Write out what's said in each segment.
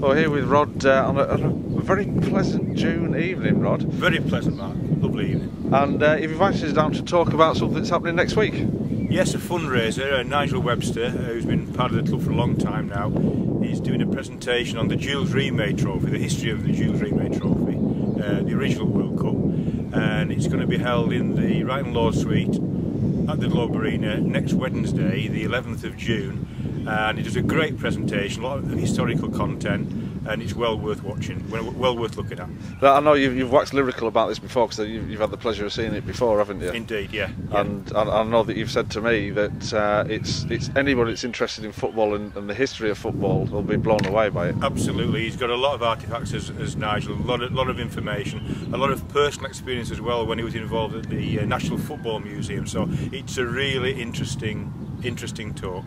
Well, here with Rod on a very pleasant June evening, Rod. Very pleasant, Mark. Lovely evening. And you've invited us down to talk about something that's happening next week. Yes, a fundraiser. Nigel Webster, who's been part of the club for a long time now, he's doing a presentation on the Jules Rimet Trophy, the history of the Jules Rimet Trophy, the original World Cup, and it's going to be held in the Wright & Lord Suite at the Globe Arena next Wednesday, the 11th of June. And it is a great presentation, a lot of historical content, and it's well worth watching, well worth looking at. Now, I know you've waxed lyrical about this before, because you've had the pleasure of seeing it before, haven't you? Indeed, yeah. And I know that you've said to me that it's anybody that's interested in football and the history of football will be blown away by it. Absolutely, he's got a lot of artefacts as Nigel, a lot of information, a lot of personal experience as well when he was involved at the National Football Museum. So it's a really interesting talk.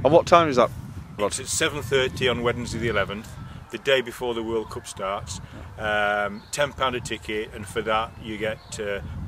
And what time is that, Rod? It's at 7:30 on Wednesday the 11th, the day before the World Cup starts. £10 a ticket, and for that you get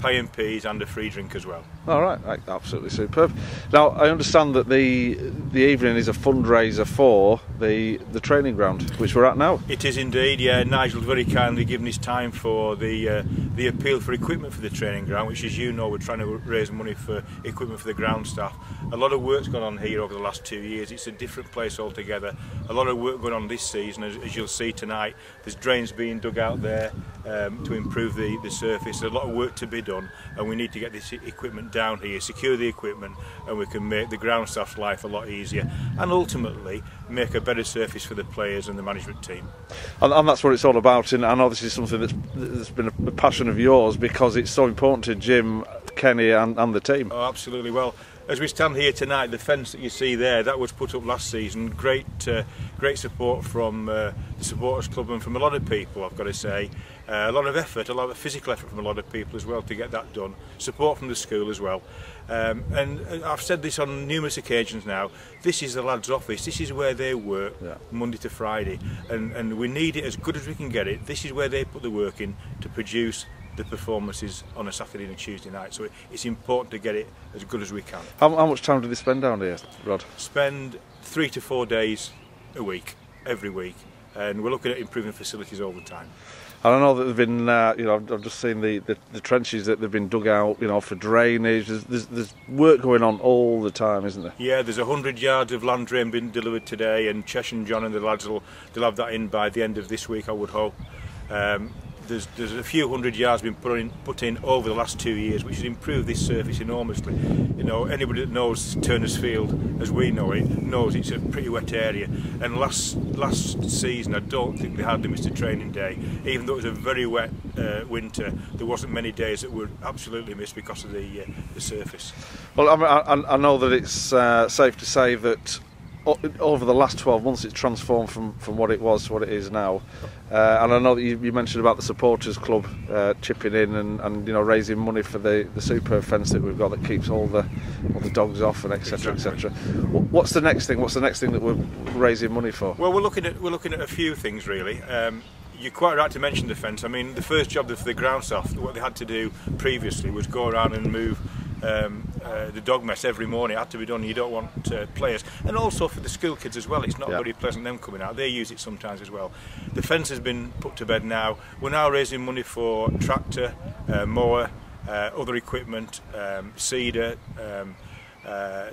pie and peas and a free drink as well. All right, absolutely superb. Now, I understand that the evening is a fundraiser for the training ground, which we're at now. It is indeed, yeah. Nigel's very kindly given his time for the appeal for equipment for the training ground, which, as you know, we're trying to raise money for equipment for the ground staff. A lot of work's gone on here over the last 2 years. It's a different place altogether. A lot of work going on this season, as you'll see tonight. There's drains being dug out there to improve the surface. There's a lot of work to be done, and we need to get this equipment down here, secure the equipment, and we can make the ground staff's life a lot easier, and ultimately make a better surface for the players and the management team. And that's what it's all about. And I know this is something that's been a passion of yours, because it's so important to Jim, Kenny and the team. Oh, absolutely. Well, as we stand here tonight, the fence that you see there, that was put up last season. Great support from the supporters club and from a lot of people, I've got to say. A lot of effort, a lot of physical effort from a lot of people as well to get that done. Support from the school as well. And I've said this on numerous occasions now, this is the lads' office, this is where they work, yeah, Monday to Friday. And we need it as good as we can get it. This is where they put the work in to produce the performances on a Saturday and a Tuesday night, so it's important to get it as good as we can. How much time do they spend down here, Rod? Spend 3 to 4 days a week, every week, and we're looking at improving facilities all the time. And I know that they've been, I've just seen the trenches that they've been dug out, for drainage. There's work going on all the time, isn't there? Yeah, there's 100 yards of land drain being delivered today, and Chesh and John and the lads they'll have that in by the end of this week, I would hope. There's a few hundred yards been put in over the last 2 years, which has improved this surface enormously. Anybody that knows Turner's Field, as we know it, knows it's a pretty wet area. And last season, I don't think they hardly missed a training day. Even though it was a very wet winter, there wasn't many days that were absolutely missed because of the surface. Well, I know that it's safe to say that over the last 12 months it's transformed from what it was to what it is now, and I know that you mentioned about the supporters club chipping in and raising money for the superb fence that we've got that keeps all the dogs off, and etc. etc. What's the next thing? What's the next thing that we're raising money for? Well, we're looking at a few things really. You're quite right to mention the fence. I mean, the first job for the ground staff, what they had to do previously was go around and move the dog mess every morning. It had to be done. You don't want players, and also for the school kids as well, it's not very pleasant them coming out. They use it sometimes as well. The fence has been put to bed now. We're now raising money for tractor, mower, other equipment, seeder,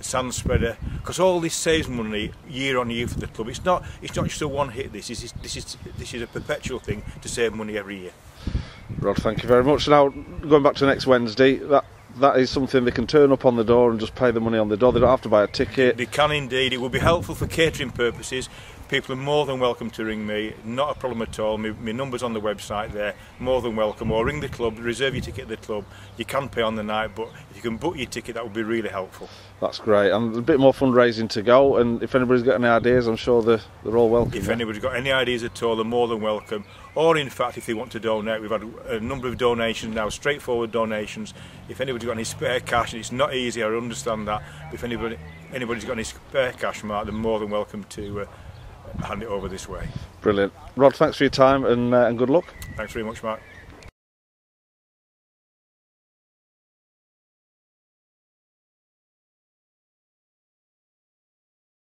sand spreader, because all this saves money year on year for the club. It's not just a one hit. This is a perpetual thing to save money every year. Rod, thank you very much. Now, going back to next Wednesday, that is something they can turn up on the door and just pay the money on the door. They don't have to buy a ticket. They can indeed. It will be helpful for catering purposes. People are more than welcome to ring me, not a problem at all. My number's on the website there, more than welcome. Or ring the club, reserve your ticket at the club. You can pay on the night, but if you can book your ticket, that would be really helpful. That's great, and a bit more fundraising to go, and if anybody's got any ideas, I'm sure they're all welcome. If anybody's got any ideas at all, they're more than welcome. Or in fact, if they want to donate, we've had a number of donations now, straightforward donations. If anybody's got any spare cash, and it's not easy, I understand that, but if anybody's got any spare cash, Mark, they're more than welcome to hand it over this way. Brilliant. Rod, thanks for your time, and good luck. Thanks very much, Mark.